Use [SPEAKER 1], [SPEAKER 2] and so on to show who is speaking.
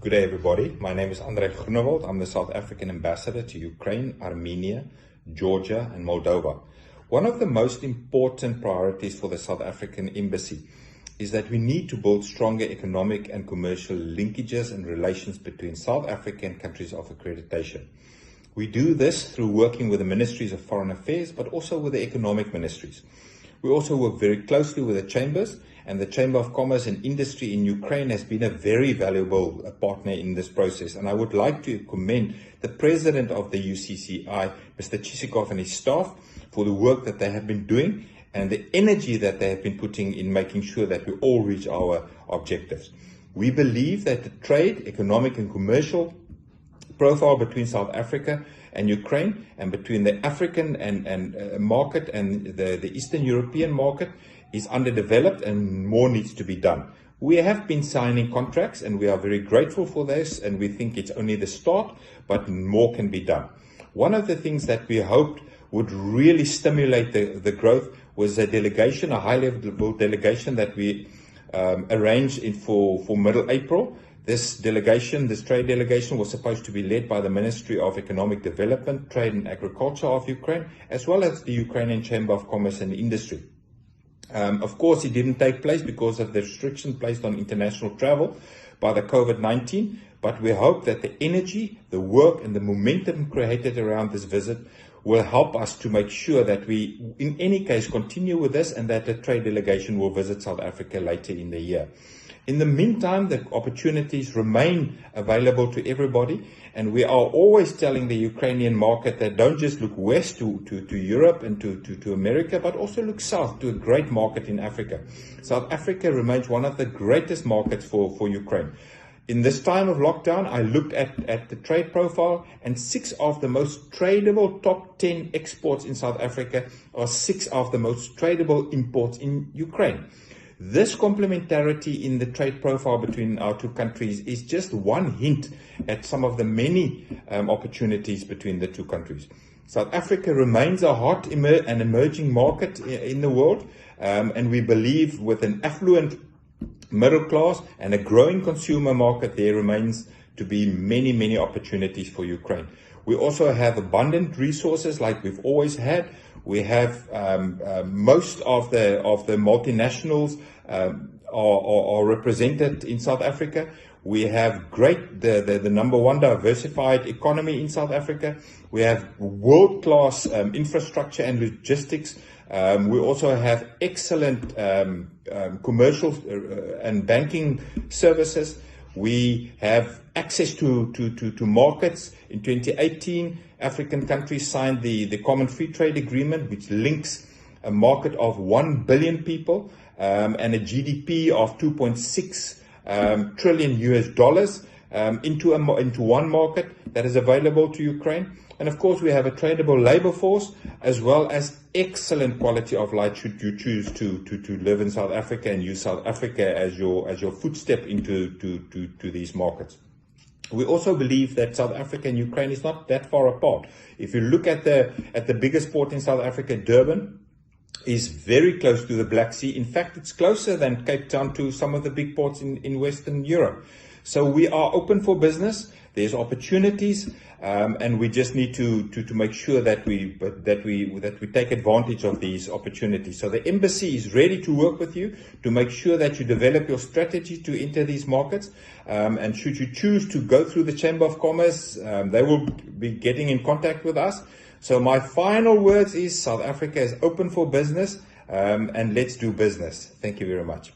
[SPEAKER 1] Good day, everybody. My name is André Groenewald. I'm the South African ambassador to Ukraine, Armenia, Georgia, and Moldova. One of the most important priorities for the South African embassy is that we need to build stronger economic and commercial linkages and relations between South Africa and countries of accreditation. We do this through working with the Ministries of Foreign Affairs, but also with the economic ministries. We also work very closely with the chambers, and the Chamber of Commerce and Industry in Ukraine has been a very valuable partner in this process. And I would like to commend the president of the UCCI, Mr. Chisikov, and his staff for the work that they have been doing and the energy that they have been putting in making sure that we all reach our objectives. We believe that the trade, economic and commercial profile between South Africa and Ukraine, and between the African and market and the Eastern European market, is underdeveloped and more needs to be done. We have been signing contracts and we are very grateful for this, and we think it's only the start, but more can be done. One of the things that we hoped would really stimulate the growth was a delegation, a high-level delegation that we arranged for middle April. This delegation, this trade delegation, was supposed to be led by the Ministry of Economic Development, Trade and Agriculture of Ukraine, as well as the Ukrainian Chamber of Commerce and Industry. Of course, it didn't take place because of the restriction placed on international travel by the COVID-19, but we hope that the energy, the work and the momentum created around this visit will help us to make sure that we, in any case, continue with this and that the trade delegation will visit South Africa later in the year. In the meantime, the opportunities remain available to everybody, and we are always telling the Ukrainian market that don't just look west to Europe and to America, but also look south to a great market in Africa. South Africa remains one of the greatest markets for Ukraine. In this time of lockdown, I looked at the trade profile, and 6 of the most tradable top 10 exports in South Africa are 6 of the most tradable imports in Ukraine. This complementarity in the trade profile between our two countries is just one hint at some of the many opportunities between the two countries. South Africa remains a hot and emerging market in the world, and we believe with an affluent middle class and a growing consumer market, there remains to be many opportunities for Ukraine. We also have abundant resources like we've always had. We have most of the multinationals are represented in South Africa. We have the number one diversified economy in South Africa. We have world-class infrastructure and logistics. We also have excellent commercial and banking services. We have access to markets. In 2018, African countries signed the Common Free Trade Agreement, which links a market of 1 billion people and a GDP of 2.6 trillion US dollars into one market that is available to Ukraine. And of course, we have a tradable labor force as well as excellent quality of life should you choose to live in South Africa and use South Africa as your footstep into these markets. We also believe that South Africa and Ukraine is not that far apart. If you look at the biggest port in South Africa, Durban, is very close to the Black Sea. In fact, it's closer than Cape Town to some of the big ports in Western Europe. So we are open for business. There's opportunities, and we just need to make sure that we take advantage of these opportunities. So the embassy is ready to work with you to make sure that you develop your strategy to enter these markets. And should you choose to go through the Chamber of Commerce, they will be getting in contact with us. So my final words is South Africa is open for business, and let's do business. Thank you very much.